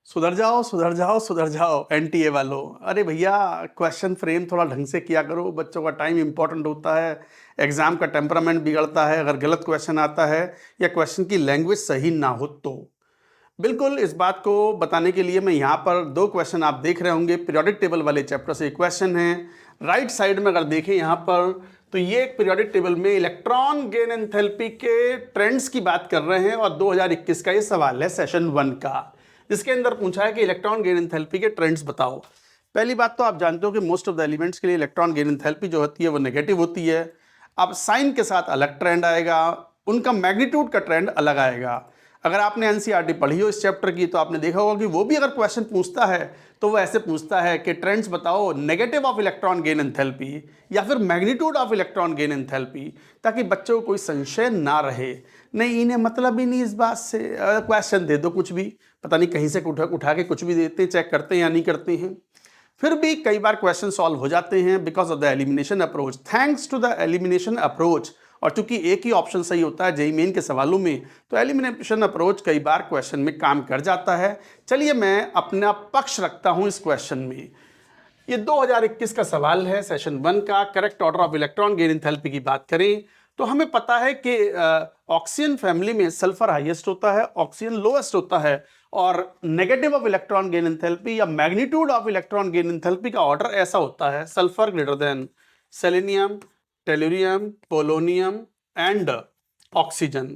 सुधर जाओ सुधर जाओ सुधर जाओ एनटीए वालों। अरे भैया, क्वेश्चन फ्रेम थोड़ा ढंग से किया करो। बच्चों का टाइम इंपॉर्टेंट होता है, एग्जाम का टेम्परामेंट बिगड़ता है अगर गलत क्वेश्चन आता है या क्वेश्चन की लैंग्वेज सही ना हो तो। बिल्कुल इस बात को बताने के लिए मैं यहाँ पर दो क्वेश्चन आप देख रहे होंगे, पीरियोडिक टेबल वाले चैप्टर से क्वेश्चन है। राइट साइड में अगर देखें यहाँ पर तो ये एक पीरियोडिक टेबल में इलेक्ट्रॉन गेन एंथैल्पी के ट्रेंड्स की बात कर रहे हैं और 2021 का ये सवाल है सेशन 1 का, जिसके अंदर पूछा है कि इलेक्ट्रॉन गेन एंथैल्पी के ट्रेंड्स बताओ। पहली बात तो आप जानते हो कि मोस्ट ऑफ द एलिमेंट्स के लिए इलेक्ट्रॉन गेन एंथैल्पी जो होती है वो नेगेटिव होती है। अब साइन के साथ अलग ट्रेंड आएगा, उनका मैग्नीट्यूड का ट्रेंड अलग आएगा। अगर आपने एनसीईआरटी पढ़ी हो इस चैप्टर की तो आपने देखा होगा कि वो भी अगर क्वेश्चन पूछता है तो वो ऐसे पूछता है कि ट्रेंड्स बताओ negative of electron gain enthalpy या फिर magnitude of electron gain enthalpy, ताकि बच्चों को कोई संशय ना रहे। नहीं, इन्हें मतलब ही नहीं इस बात से, क्वेश्चन दे दो कुछ भी, पता नहीं कहीं से उठा के कुछ भी देते हैं, चेक करते हैं या नहीं करते हैं। फिर भी कई बार क्वेश्चन सॉल्व हो जाते हैं because of the elimination approach, thanks to the elimination approach. और चूंकि एक ही ऑप्शन सही होता है जेईई मेन के सवालों में, तो एलिमिनेशन अप्रोच कई बार क्वेश्चन में काम कर जाता है। चलिए मैं अपना पक्ष रखता हूं इस क्वेश्चन में। ये 2021 का सवाल है सेशन 1 का। Correct order of electron gain enthalpy की बात करें तो हमें पता है कि ऑक्सीजन फैमिली में सल्फर हाईएस्ट होता है, ऑक्सीजन लोएस्ट होता है, और negative of electron gain enthalpy या magnitude of electron gain enthalpy का ऑर्डर ऐसा होता है sulphur greater than selenium, tellurium, polonium and oxygen.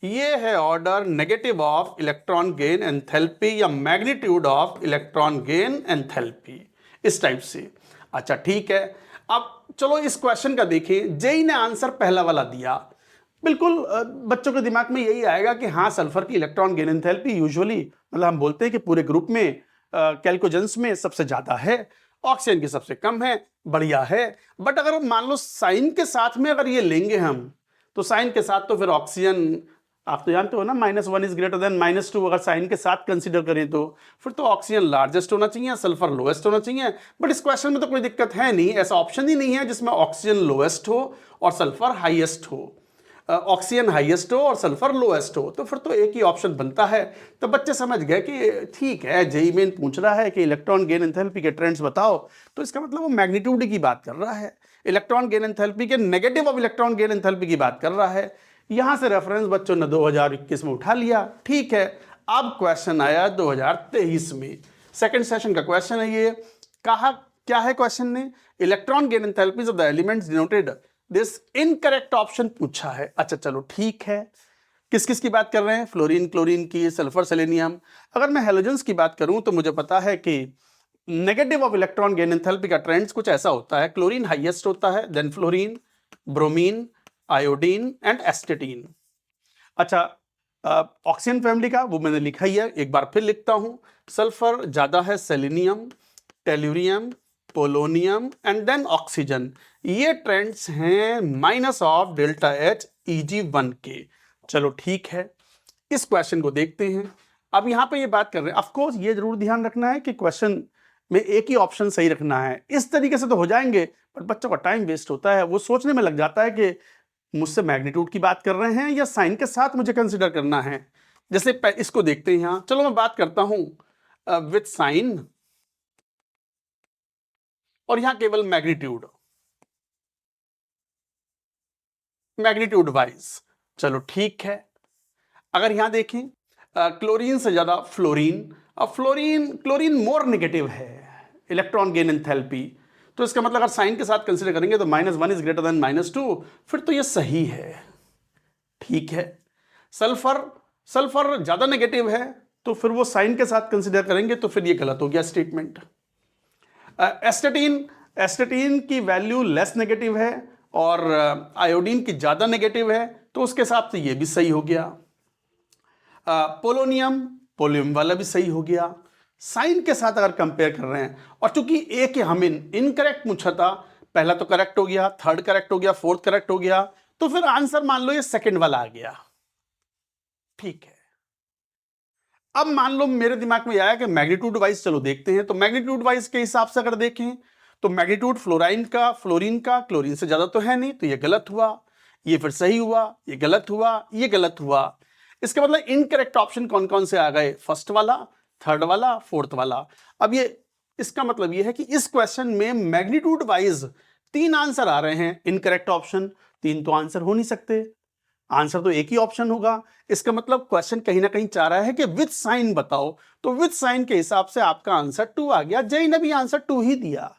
ये है order negative of electron gain enthalpy या magnitude of electron gain enthalpy, इस टाइप से। अच्छा ठीक है, अब चलो इस क्वेश्चन का देखें। जेई ने आंसर पहला वाला दिया, बिल्कुल बच्चों के दिमाग में यही आएगा कि हाँ सल्फर की इलेक्ट्रॉन गेन एंथैल्पी यूजुअली, मतलब हम बोलते हैं कि पूरे ग्रुप में कैल्कोजेंस में सबसे ज्यादा है, ऑक्सीजन की सबसे कम है, बढ़िया है। बट अगर मान लो साइन के साथ में अगर ये लेंगे हम, तो साइन के साथ तो फिर ऑक्सीजन आप तो जानते हो ना, -1 इज ग्रेटर देन -2, अगर साइन के साथ कंसीडर करें तो फिर तो ऑक्सीजन लार्जेस्ट होना चाहिए, सल्फर लोएस्ट होना चाहिए। बट इस क्वेश्चन में तो कोई दिक्कत है नहीं, ऐसा ऑप्शन ही नहीं है जिसमें ऑक्सीजन लोएस्ट हो और सल्फर हाईएस्ट हो, ऑक्सीजन हाईएस्ट हो और सल्फर लोएस्ट हो, तो फिर तो एक ही ऑप्शन बनता है। तो बच्चे समझ गए कि ठीक है, जेईई मेन पूछ रहा है कि इलेक्ट्रॉन गेन एंथैल्पी के ट्रेंड्स बताओ, तो इसका मतलब वो मैग्नीट्यूड की बात कर रहा है, इलेक्ट्रॉन गेन एंथैल्पी के negative of electron gain enthalpy की बात कर रहा है। यहां से रेफरेंस बच्चों ने 2021 में उठा लिया, ठीक है। अब क्वेश्चन आया 2023 में, सेकंड सेशन का क्वेश्चन है ये। कहा क्या है क्वेश्चन ने, electron gain enthalpies of the elements denoted this incorrect option पूछा है। अच्छा चलो ठीक है, किस किस की बात कर रहे हैं, फ्लोरीन, क्लोरीन की, सल्फर, सेलेनियम। अगर मैं हेलोजेंस की बात करूं तो मुझे पता है कि negative of electron gain enthalpy का ट्रेंड्स कुछ ऐसा होता है, क्लोरीन हाईएस्ट होता है, then fluorine, bromine, iodine and astatine. अच्छा ऑक्सीजन फैमिली का वो मैंने लिखा ही है, एक बार फिर लिखता हूं। सल्फर ज्यादा है, selenium, tellurium, polonium and then oxygen. ये ट्रेंड्स हैं minus of delta H Eg1 के। चलो ठीक है, इस क्वेश्चन को देखते हैं। अब यहां पे ये बात कर रहे हैं, ऑफ कोर्स ये जरूर ध्यान रखना है कि क्वेश्चन में एक ही ऑप्शन सही रखना है। इस तरीके से तो हो जाएंगे, बट बच्चों का टाइम वेस्ट होता है, वो सोचने में लग जाता है कि मुझसे मैग्नीट्यूड की बात कर रहे हैं या साइन के साथ मुझे कंसीडर करना है। जैसे इसको देखते हैं यहां, चलो मैं बात करता हूं विथ साइन और यहां केवल मैग्नीट्यूड, मैग्नीट्यूड वाइज। चलो ठीक है, अगर यहां देखें क्लोरीन से ज्यादा फ्लोरीन, अब क्लोरीन मोर नेगेटिव है इलेक्ट्रॉन गेन एंथैल्पी, तो इसका मतलब अगर साइन के साथ कंसीडर करेंगे तो -1 इज ग्रेटर देन -2, फिर तो ये सही है, ठीक है। सल्फर ज्यादा नेगेटिव है, तो फिर वो साइन के साथ कंसीडर करेंगे तो फिर ये गलत हो गया स्टेटमेंट। एस्टेटीन की वैल्यू लेस नेगेटिव है और आयोडीन की ज्यादा नेगेटिव है, तो उसके हिसाब से ये भी सही हो गया। पोलोनियम वाला भी सही हो गया। साइन के साथ अगर कंपेयर कर रहे हैं, और चूंकि एक हम इनकरेक्ट पूछा था, पहला तो करेक्ट हो गया, थर्ड करेक्ट हो गया, फोर्थ करेक्ट हो गया, तो फिर आंसर मान लो ये सेकंड वाला आ गया, ठीक है। अब मान लो मेरे दिमाग में आया कि मैग्नीट्यूड वाइज चलो देखते हैं, तो मैग्नीट्यूड वाइज के हिसाब से अगर देखें तो मैग्नीट्यूड फ्लोरीन का क्लोरीन से ज्यादा तो है नहीं, तो ये गलत हुआ, ये फिर सही हुआ, ये गलत हुआ, ये गलत हुआ। इसका मतलब इनकरेक्ट ऑप्शन कौन कौन से आ गए, फर्स्ट वाला, थर्ड वाला, फोर्थ वाला। अब ये इसका मतलब ये है कि इस क्वेश्चन में मैग्नीट्यूड वाइज 3 आंसर आ रहे हैं। इनकरेक्ट ऑप्शन 3 तो आंसर हो नहीं सकते, आंसर तो एक ही ऑप्शन होगा। इसका मतलब क्वेश्चन कहीं ना कहीं चाह रहा है कि विद साइन बताओ, तो विद साइन के हिसाब से आपका आंसर 2 आ गया। जय ने भी आंसर 2 ही दिया।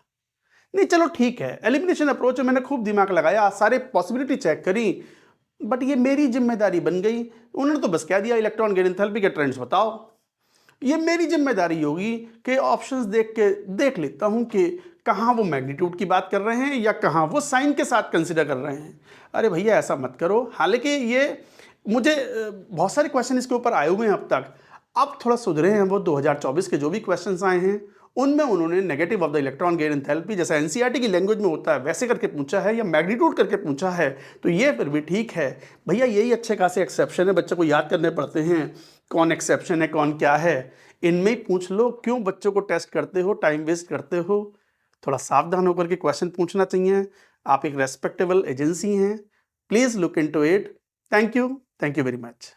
नहीं चलो ठीक है, एलिमिनेशन अप्रोच में मैंने खूब दिमाग लगाया, सारे पॉसिबिलिटी चेक करी, बट ये मेरी जिम्मेदारी बन गई। उन्होंने तो बस कह दिया इलेक्ट्रॉन गेन एंथैल्पी के ट्रेंड्स बताओ। ये मेरी जिम्मेदारी होगी कि ऑप्शंस देख के देख लेता हूं कि कहां वो मैग्नीट्यूड की बात कर रहे हैं या कहां वो साइन के साथ कंसिडर कर रहे हैं। अरे भैया ऐसा मत करो। हालांकि ये मुझे बहुत सारे क्वेश्चन इसके ऊपर आए हुए हैं अब तक, अब थोड़ा सुधरे हैं वो 2024 के जो भी क्वेश्चंस आए हैं उनमें उन्होंने negative of the electron gain enthalpy जैसा एनसीईआरटी की लैंग्वेज में होता है वैसे करके पूछा है या मैग्नीट्यूड करके पूछा है, तो ये फिर भी ठीक है। भैया यही अच्छे खासे एक्सेप्शन है, बच्चों को याद करने पड़ते हैं कौन एक्सेप्शन है कौन क्या है, इनमें ही पूछ लो। क्यों बच्चों को टेस्ट करते हो, टाइम वेस्ट करते हो? थोड़ा सावधान होकर के क्वेश्चन पूछना चाहिए। आप एक रेस्पेक्टेबल एजेंसी हैं, please look into it. Thank you very much.